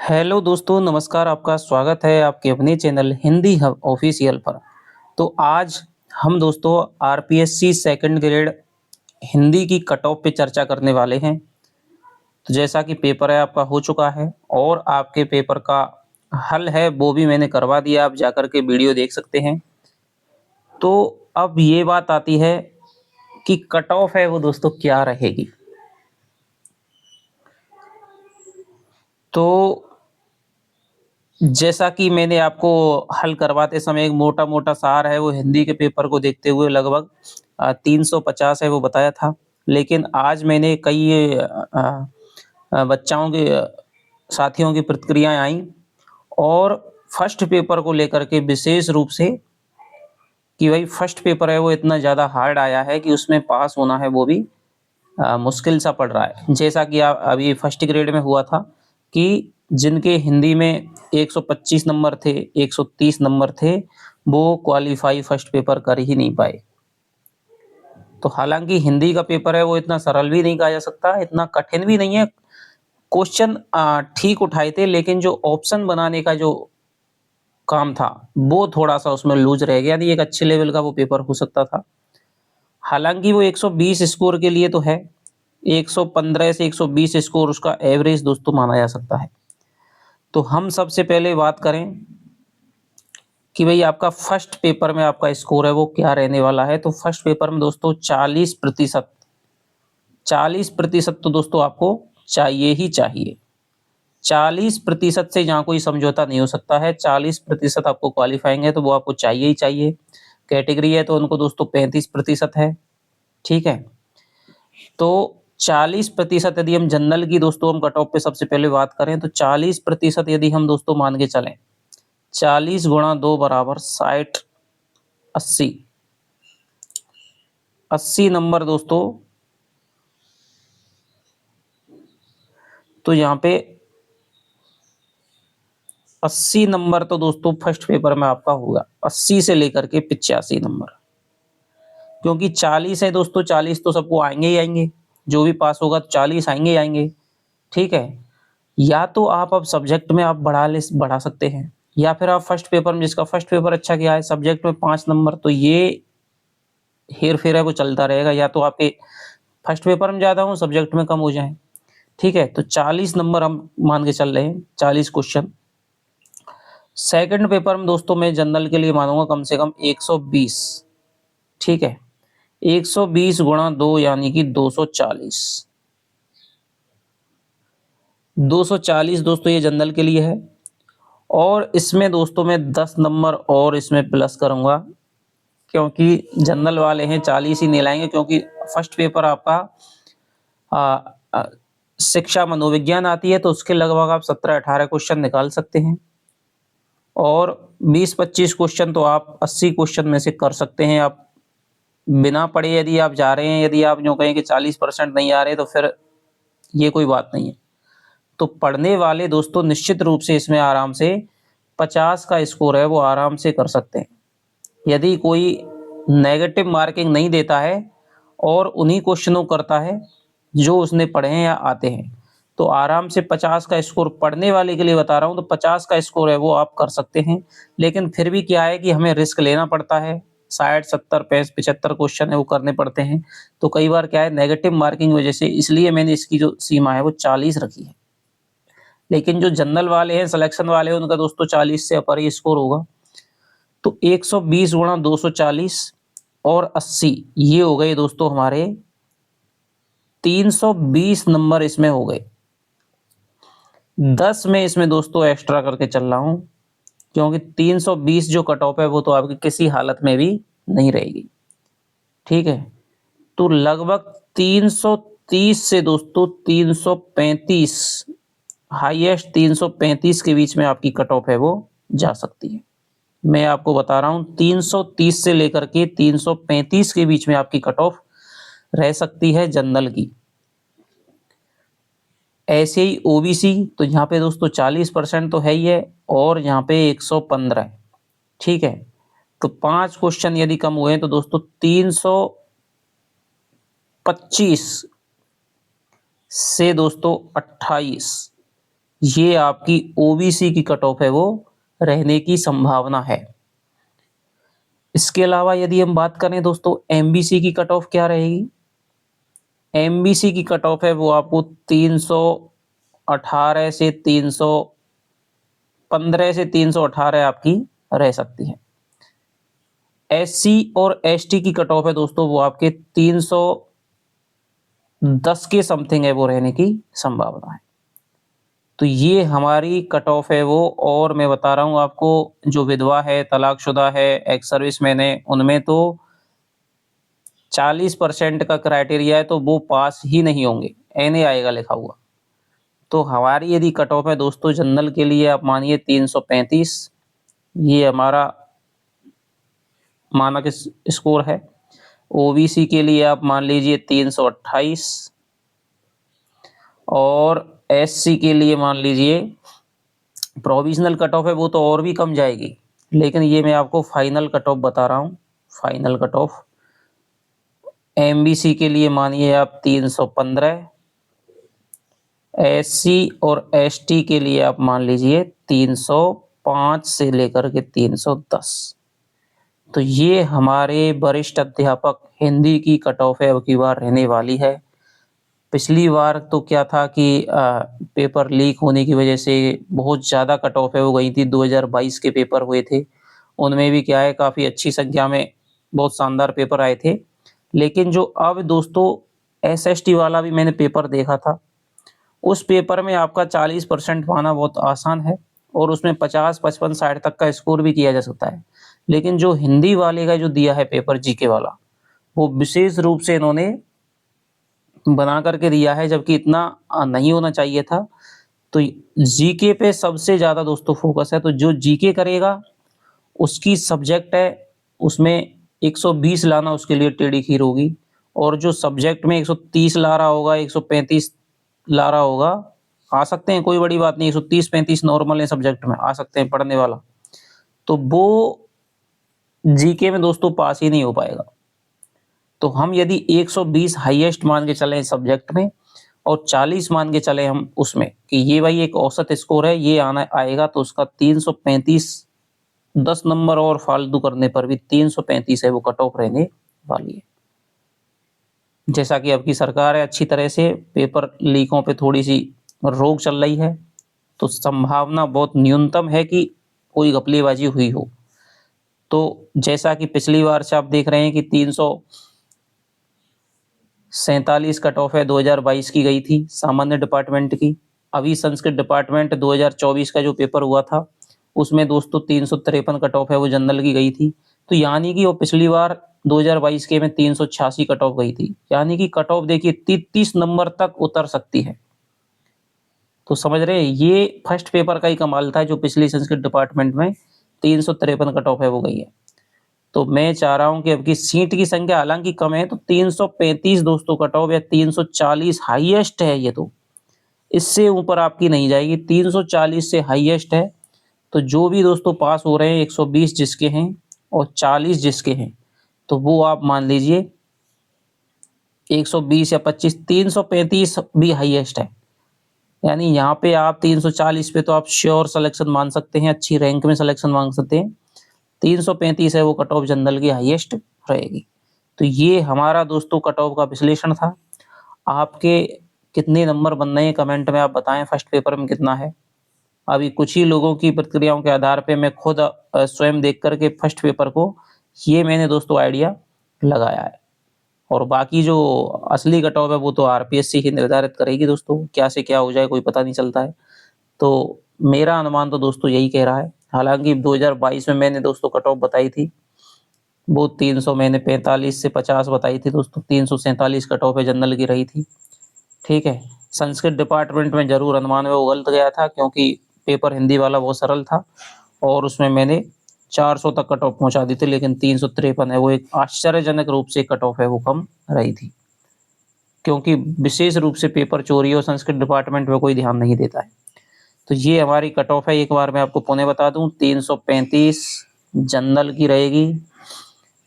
Hello दोस्तों, नमस्कार। आपका स्वागत है आपके अपने चैनल हिंदी हब ऑफिशियल पर। तो आज हम दोस्तों आरपीएससी सेकंड ग्रेड हिंदी की कट ऑफ पे चर्चा करने वाले हैं। तो जैसा कि पेपर है आपका हो चुका है और आपके पेपर का हल है वो भी मैंने करवा दिया, आप जाकर के वीडियो देख सकते हैं। तो अब ये बात आती है कि कट ऑफ है वो दोस्तों क्या रहेगी। तो जैसा कि मैंने आपको हल करवाते समय एक मोटा-मोटा सार है वो हिंदी के पेपर को देखते हुए लगभग 350 है वो बताया था। लेकिन आज मैंने कई बच्चाओं के साथियों की प्रतिक्रियाएँ आईं और फर्स्ट पेपर को लेकर के विशेष रूप से कि भाई फर्स्ट पेपर है वो इतना ज़्यादा हार्ड आया है कि उसमें पास होना है वो भी मुश्किल सा पड़ रहा है। जैसा कि अभी फर्स्ट ग्रेड में हुआ था कि जिनके हिंदी में 125 नंबर थे, 130 नंबर थे, वो क्वालीफाई फर्स्ट पेपर कर ही नहीं पाए। तो हालाँकि हिंदी का पेपर है वो इतना सरल भी नहीं कहा जा सकता, इतना कठिन भी नहीं है। क्वेश्चन ठीक उठाए थे लेकिन जो ऑप्शन बनाने का जो काम था, वो थोड़ा-सा उसमें लूज़ रह गया, नहीं एक अच्छे लेवल का वो पेपर हो सकता था। हालाँकि वो 120 स्कोर के लिए तो है, 115 से 120 स्कोर उसका एवरेज दोस्तों माना जा सकता है। तो हम सबसे पहले बात करें कि भई आपका फर्स्ट पेपर में आपका स्कोर है वो क्या रहने वाला है। तो फर्स्ट पेपर में दोस्तों 40% 40% तो दोस्तों आपको चाहिए ही चाहिए। 40% से यहाँ कोई समझौता नहीं हो सकता है। 40% आपको क्वालीफाइंग है तो वो आपको चाहिए ही चाहिए। कैटेगरी है तो उनको दोस्तों 35% है, ठीक है? तो 40% यदि हम जनरल की दोस्तों हम कट ऑफ पे सबसे पहले बात करें तो 40% यदि हम दोस्तों मान के चलें, 40 गुणा 2 बराबर 60, 80, 80 नंबर दोस्तों। तो यहाँ पे 80 नंबर तो दोस्तों फर्स्ट पेपर में आपका होगा, 80 से लेकर के 85 नंबर। क्योंकि 40 है दोस्तों, 40 तो सबको आएँगे ही आएँगे, जो भी पास होगा तो 40 आएँगे ही आएँगे, ठीक है? या तो आप अब सब्जेक्ट में आप बढ़ा सकते हैं या फिर आप फर्स्ट पेपर में जिसका फर्स्ट पेपर अच्छा गया है सब्जेक्ट में 5 नंबर, तो ये हेर-फेर है वो चलता रहेगा। या तो आपके फर्स्ट पेपर में ज़्यादा हो, सब्जेक्ट में कम हो जाएँ, ठीक है? तो 40 नंबर हम मान के चल रहे हैं, 40 क्वेश्चन। सेकंड पेपर में दोस्तों मैं जनरल के लिए मानूँगा कम से कम 120, ठीक है? 120 गुणा 2 यानी कि 240। 240 दोस्तों ये जनरल के लिए है और इसमें दोस्तों मैं 10 नंबर और इसमें प्लस करूँगा क्योंकि जनरल वाले हैं 40 ही नहीं लाएँगे, क्योंकि फर्स्ट पेपर आपका अ अ, शिक्षा मनोविज्ञान आती है तो उसके लगभग आप 17-18 क्वेश्चन निकाल सकते हैं और 20-25 क्वेश्चन तो आप 80 क्वेश्चन में से कर सकते हैं। आप बिना पढ़े यदि आप जा रहे हैं, यदि आप यूँ कहें कि 40% नहीं आ रहे तो फिर ये कोई बात नहीं है। तो पढ़ने वाले दोस्तों निश्चित रूप से इसमें आराम से 50 का स्कोर है वो आराम से कर सकते हैं। यदि कोई नेगेटिव मार्किंग नहीं देता है और उन्हीं क्वेश्चनों को करता है जो उसने पढ़े हैं या आते हैं, तो आराम से 50 का स्कोर पढ़ने वाले के लिए बता रहा हूँ, तो 50 का स्कोर है वो आप कर सकते हैं। लेकिन फिर भी क्या है कि हमें रिस्क लेना पड़ता है, 60, 70, 75 क्वेश्चन है वो करने पड़ते हैं। तो कई बार क्या है नेगेटिव मार्किंग की वजह से इसलिए मैंने इसकी जो सीमा है वो 40 रखी है। लेकिन जो जनरल वाले हैं, सिलेक्शन वाले हैं, उनका दोस्तों 40 से ऊपर ही स्कोर होगा। तो 120 गुणा 240 और 80 ये हो गए दोस्तों हमारे 320 नंबर इसमें हो गए। 10 में इसमें दोस्तों एक्स्ट्रा करके चल रहा हूँ क्योंकि 320 जो कट ऑफ है वो तो आपकी किसी हालत में भी नहीं रहेगी, ठीक है? तो लगभग 330 से दोस्तों 335, हाईएस्ट 335 के बीच में आपकी कट ऑफ है वो जा सकती है। मैं आपको बता रहा हूँ 330 से लेकर के 335 के बीच में आपकी कट ऑफ रह सकती है जनरल की। ऐसे ही ओबीसी तो यहाँ पे दोस्तों 40% तो है ही है और यहाँ पे 115 है, ठीक है? तो 5 क्वेश्चन यदि कम हुए तो दोस्तों 325 से दोस्तों 28 ये आपकी ओबीसी की कट ऑफ है वो रहने की संभावना है। इसके अलावा यदि हम बात करें दोस्तों एमबीसी की कट ऑफ क्या रहेगी? एमबीसी की कट ऑफ है वो आपको 318 से 315 से 318 आपकी रह सकती है। एससी और एसटी की कट ऑफ है दोस्तों वो आपके 310 के समथिंग है वो रहने की संभावना है। तो ये हमारी कट ऑफ है वो, और मैं बता रहा हूँ आपको जो विधवा है, तलाकशुदा है, एक्स सर्विसमैन है, उनमें तो 40% का क्राइटेरिया है तो वो पास ही नहीं होंगे, एनए आएगा लिखा हुआ। तो हमारी यदि कट ऑफ है दोस्तों जनरल के लिए आप मानिए 335, ये हमारा मानक स्कोर है। ओबीसी के लिए आप मान लीजिए 328 और एससी के लिए मान लीजिए प्रोविजनल कट ऑफ है वो तो और भी कम जाएगी, लेकिन ये मैं आपको फाइनल कट ऑफ बता रहा हूँ। फाइनल कट ऑफ एमबीसी के लिए मानिए आप 315, एससी और एसटी के लिए आप मान लीजिए 305 से लेकर के 310। तो ये हमारे वरिष्ठ अध्यापक हिंदी की कट ऑफ है अब की बार रहने वाली है। पिछली बार तो क्या था कि पेपर लीक होने की वजह से बहुत ज़्यादा कट ऑफ है वो गई थी। 2022 के पेपर हुए थे, उनमें भी क्या है काफ़ी अच्छी संख्या में बहुत शानदार पेपर आए थे। लेकिन जो अब दोस्तों एसएसटी वाला भी मैंने पेपर देखा था, उस पेपर में आपका 40% पाना बहुत आसान है और उसमें 50, 55, 60 तक का स्कोर भी किया जा सकता है। लेकिन जो हिंदी वाले का जो दिया है पेपर जीके वाला, वो विशेष रूप से इन्होंने बना करके दिया है, जबकि इतना नहीं होना चाहिए था। तो जीके पे सबसे ज़्यादा दोस्तों फोकस है, तो जो जीके करेगा उसकी सब्जेक्ट है, उसमें 120 लाना उसके लिए टेढ़ी खीर होगी, और जो सब्जेक्ट में 130 ला रहा होगा, 135 ला रहा होगा, आ सकते हैं, कोई बड़ी बात नहीं, 130-35 नॉर्मल है सब्जेक्ट में, आ सकते हैं पढ़ने वाला, तो वो जीके में दोस्तों पास ही नहीं हो पाएगा। तो हम यदि 120 हाईएस्ट मान के चलें सब्जेक्ट में और 40 मान के चले हम उसमें कि ये भाई एक औसत स्कोर है, ये आना आएगा, तो उसका 335 10 नंबर और फालतू करने पर भी 335 है वो कट ऑफ रहने वाली है। जैसा कि अब की सरकार है अच्छी तरह से पेपर लीकों पे थोड़ी सी रोक चल रही है, तो संभावना बहुत न्यूनतम है कि कोई घपलेबाजी हुई हो। तो जैसा कि पिछली बार से आप देख रहे हैं कि 347 कट ऑफ है 2022 की गई थी सामान्य डिपार्टमेंट की। अभी संस्कृत डिपार्टमेंट 2024 का जो पेपर हुआ था उसमें दोस्तों 353 कट ऑफ है वो जनरल की गई थी। तो यानी कि वो पिछली बार 2022 के में 386 कट ऑफ गई थी, यानी कि कट ऑफ देखिए 33 नंबर तक उतर सकती है। तो समझ रहे हैं, ये फर्स्ट पेपर का ही कमाल था जो पिछली संस्कृत डिपार्टमेंट में 353 कट ऑफ है वो गई है। तो मैं चाह रहा हूं कि अब की सीट की संख्या हालांकि कम है, तो 335 दोस्तों कट ऑफ या 340 हाईएस्ट है, ये तो इससे ऊपर आपकी नहीं जाएगी, 340 से हाईएस्ट है। तो जो भी दोस्तों पास हो रहे हैं 120 जिसके हैं और 40 जिसके हैं, तो वो आप मान लीजिए 120 या 25, 335 भी हाईएस्ट है, यानी यहाँ पे आप 340 पे तो आप श्योर सिलेक्शन मान सकते हैं, अच्छी रैंक में सिलेक्शन मांग सकते हैं। 335 है वो कट ऑफ जनरल की हाईएस्ट रहेगी। तो ये हमारा दोस्तों कट ऑफ का विश्लेषण था। आपके कितने नंबर बन रहे हैं कमेंट में आप बताएं, फर्स्ट पेपर में कितना है। अभी कुछ ही लोगों की प्रतिक्रियाओं के आधार पे मैं खुद स्वयं देख करके फर्स्ट पेपर को ये मैंने दोस्तों आइडिया लगाया है, और बाकी जो असली कट ऑफ है वो तो आरपीएससी ही निर्धारित करेगी दोस्तों, क्या से क्या हो जाए कोई पता नहीं चलता है। तो मेरा अनुमान तो दोस्तों यही कह रहा है। हालांकि 2022 में मैंने दोस्तों कट ऑफ बताई थी वो 300, मैंने 45 से 50 बताई थी दोस्तों, 347 कट ऑफ है जनरल की रही थी। ठीक है, संस्कृत डिपार्टमेंट में जरूर अनुमान में वो गलत गया था क्योंकि पेपर हिंदी वाला बहुत सरल था और उसमें मैंने 400 तक कट ऑफ पहुंचा दी थी, लेकिन 353 है वो एक आश्चर्यजनक रूप से कट ऑफ है वो कम रही थी, क्योंकि विशेष रूप से पेपर चोरी और संस्कृत डिपार्टमेंट में कोई ध्यान नहीं देता है। तो ये हमारी कट ऑफ है, एक बार मैं आपको पुनः बता दूं, 335 जनरल की रहेगी,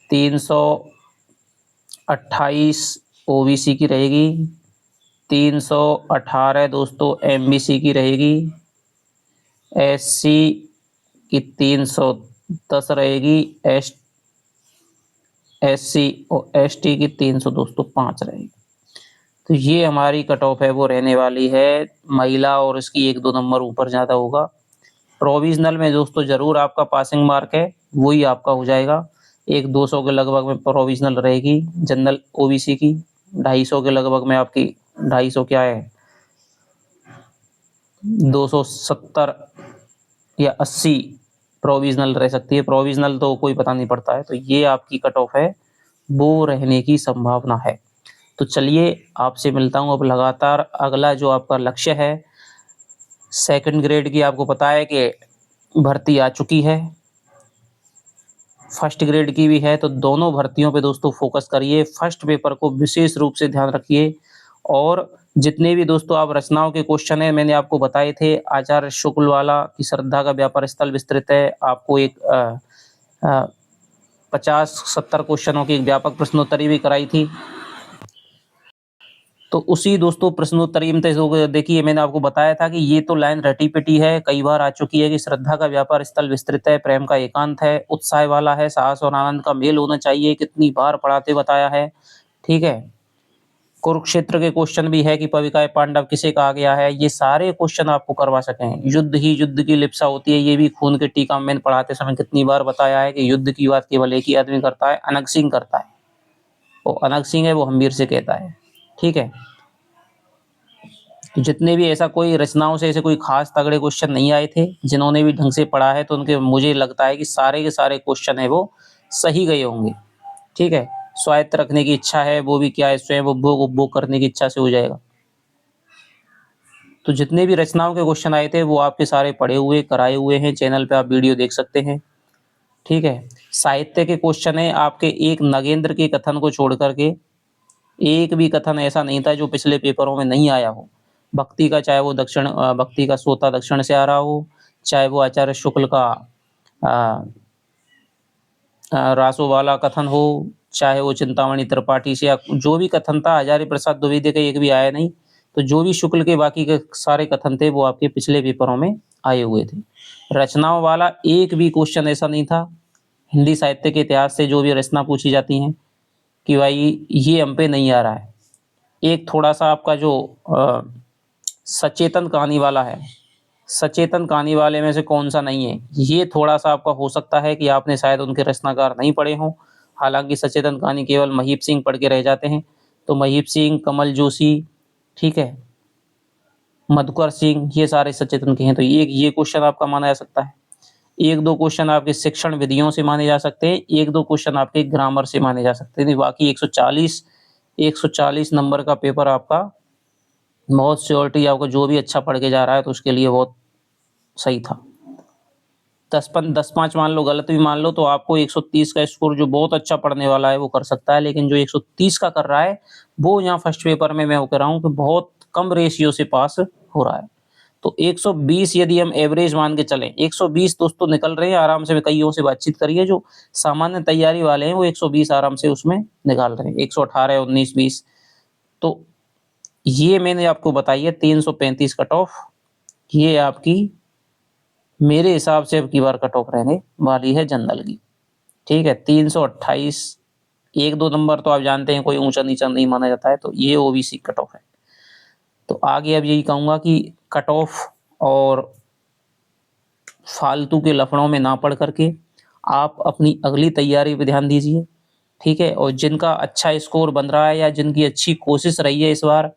328 ओबीसी की रहेगी, 318 दोस्तों एमबीसी की रहेगी, SC की 310 रहेगी, SC और ST की 300 दोस्तों 5 रहेगी। तो ये हमारी कट ऑफ है वो रहने वाली है महिला, और इसकी 1-2 नंबर ऊपर ज़्यादा होगा। प्रोविजनल में दोस्तों ज़रूर आपका पासिंग मार्क है, वही आपका हो जाएगा। एक 200 के लगभग में प्रोविजनल रहेगी जनरल OBC की, 250 के लगभग में आपकी 250 क्या है 270 या 80 प्रोविजनल रह सकती है। प्रोविजनल तो कोई पता नहीं पड़ता है। तो ये आपकी कट ऑफ है वो रहने की संभावना है। तो चलिए आपसे मिलता हूँ अब लगातार। अगला जो आपका लक्ष्य है सेकंड ग्रेड की, आपको पता है कि भर्ती आ चुकी है, फर्स्ट ग्रेड की भी है। तो दोनों भर्तियों पे दोस्तों फोकस करिए, फर्स्ट पेपर को विशेष रूप से ध्यान रखिए। और जितने भी दोस्तों आप रचनाओं के क्वेश्चन है मैंने आपको बताए थे, आचार्य शुक्ल वाला कि श्रद्धा का व्यापार स्थल विस्तृत है, आपको एक 50-70 क्वेश्चनों की एक व्यापक प्रश्नोत्तरी भी कराई थी। तो उसी दोस्तों प्रश्नोत्तरी में देखिए मैंने आपको बताया था कि ये तो लाइन रटी पिटी है, कई बार आ चुकी है कि श्रद्धा का व्यापार स्थल विस्तृत है, प्रेम का एकांत है, उत्साह वाला है, साहस और आनंद का मेल होना चाहिए, कितनी बार पढ़ाते बताया है। ठीक है, कुरुक्षेत्र के क्वेश्चन भी है कि पविकाय पांडव किसे कहा गया है, ये सारे क्वेश्चन आपको करवा सकें। युद्ध ही युद्ध की लिप्सा होती है, ये भी खून के टीका में पढ़ाते समय कितनी बार बताया है कि युद्ध की बात केवल एक ही आदमी करता है, अनग सिंह करता है। वो अनग सिंह है, वो हम्बीर से कहता है। ठीक है, तो जितने भी ऐसा कोई रचनाओं से ऐसे कोई खास तगड़े क्वेश्चन नहीं आए थे, जिन्होंने भी ढंग से पढ़ा है तो उनके मुझे लगता है कि सारे के सारे क्वेश्चन है वो सही गए होंगे। ठीक है, स्वायत्त रखने की इच्छा है, वो भी क्या है स्वयं उपभोग करने की इच्छा से हो जाएगा। तो जितने भी रचनाओं के क्वेश्चन आए थे वो आपके सारे पढ़े हुए कराए हुए हैं, चैनल पे आप वीडियो देख सकते हैं। ठीक है, साहित्य के क्वेश्चन है आपके, एक नगेंद्र के कथन को छोड़ करके एक भी कथन ऐसा नहीं था जो पिछले पेपरों में नहीं आया हो। भक्ति का, चाहे वो भक्ति का सोता दक्षिण से आ रहा हो, चाहे वो आचार्य शुक्ल का रासो वाला कथन हो, चाहे वो चिंतामणि त्रिपाठी से, या जो भी कथन था, हजारी प्रसाद द्विवेदी का एक भी आया नहीं। तो जो भी शुक्ल के बाकी के सारे कथन थे वो आपके पिछले पेपरों में आए हुए थे। रचनाओं वाला एक भी क्वेश्चन ऐसा नहीं था। हिंदी साहित्य के इतिहास से जो भी रचना पूछी जाती हैं कि भाई ये हम पे नहीं आ रहा है। एक थोड़ा सा आपका जो सचेतन कहानी वाला है, सचेतन कहानी वाले में से कौन सा नहीं है, ये थोड़ा सा आपका हो सकता है कि आपने शायद उनके रचनाकार नहीं पढ़े हों। हालांकि सचेतन कहानी केवल महीप सिंह पढ़ के रह जाते हैं। तो महीप सिंह, कमल जोशी, ठीक है, मधुकर सिंह, ये सारे सचेतन के हैं। तो ये क्वेश्चन आपका माना जा सकता है। एक दो क्वेश्चन आपके शिक्षण विधियों से माने जा सकते हैं, एक दो क्वेश्चन आपके ग्रामर से माने जा सकते हैं। बाकी 140 नंबर का पेपर आपका बहुत श्योरिटी, आपको जो भी अच्छा पढ़ के जा रहा है तो उसके लिए बहुत सही था। 10-5 मान लो गलत भी मान लो तो आपको 130 का स्कोर, जो बहुत अच्छा पढ़ने वाला है वो कर सकता है। लेकिन जो 130 का कर रहा है वो यहाँ फर्स्ट पेपर में मैं कह रहा हूँ कि बहुत कम रेशियो से पास हो रहा है। तो 120 यदि हम एवरेज मान के चलें, 120 दोस्तों निकल रहे हैं आराम से। कईयों से बातचीत करिए जो सामान्य तैयारी वाले हैं वो 120 आराम से उसमें निकाल रहे हैं, 118, 19, 20। तो ये मैंने आपको बताई है 335 कट ऑफ, ये आपकी मेरे हिसाब से अब की बार कट ऑफ रहने वाली है जनरल की। ठीक है, 328, 1-2 नंबर तो आप जानते हैं कोई ऊंचा नीचा नहीं माना जाता है। तो ये OBC कट ऑफ है। तो आगे अब यही कहूंगा कि कट ऑफ और फालतू के लफड़ों में ना पढ़ करके आप अपनी अगली तैयारी पे ध्यान दीजिए। ठीक है, और जिनका अच्छा स्कोर बन रहा है या जिनकी अच्छी कोशिश रही है इस बार,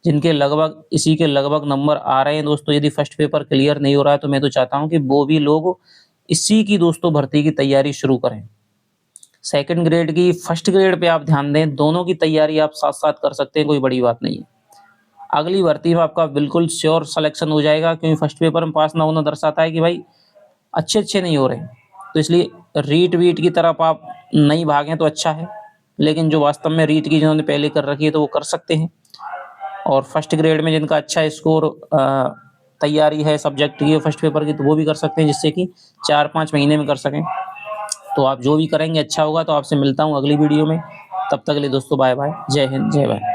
जिनके लगभग इसी के लगभग नंबर आ रहे हैं दोस्तों, यदि फर्स्ट पेपर क्लियर नहीं हो रहा है तो मैं तो चाहता हूं कि वो भी लोग इसी की दोस्तों भर्ती की तैयारी शुरू करें। सेकंड ग्रेड की, फर्स्ट ग्रेड पे आप ध्यान दें, दोनों की तैयारी आप साथ साथ कर सकते हैं, कोई बड़ी बात नहीं है। अगली भर्ती में आपका बिल्कुल श्योर सिलेक्शन हो जाएगा, क्योंकि फर्स्ट पेपर में पास ना होना दर्शाता है कि भाई अच्छे नहीं हो रहे। तो इसलिए रीट वीट की तरफ आप नहीं भागें तो अच्छा है। लेकिन जो वास्तव में रीट की जिन्होंने पहले कर रखी है तो वो कर सकते हैं। और फर्स्ट ग्रेड में जिनका अच्छा स्कोर तैयारी है सब्जेक्ट की फर्स्ट पेपर की, तो वो भी कर सकते हैं, जिससे कि 4-5 महीने में कर सकें। तो आप जो भी करेंगे अच्छा होगा। तो आपसे मिलता हूँ अगली वीडियो में, तब तक के लिए दोस्तों बाय बाय, जय हिंद, जय भारत।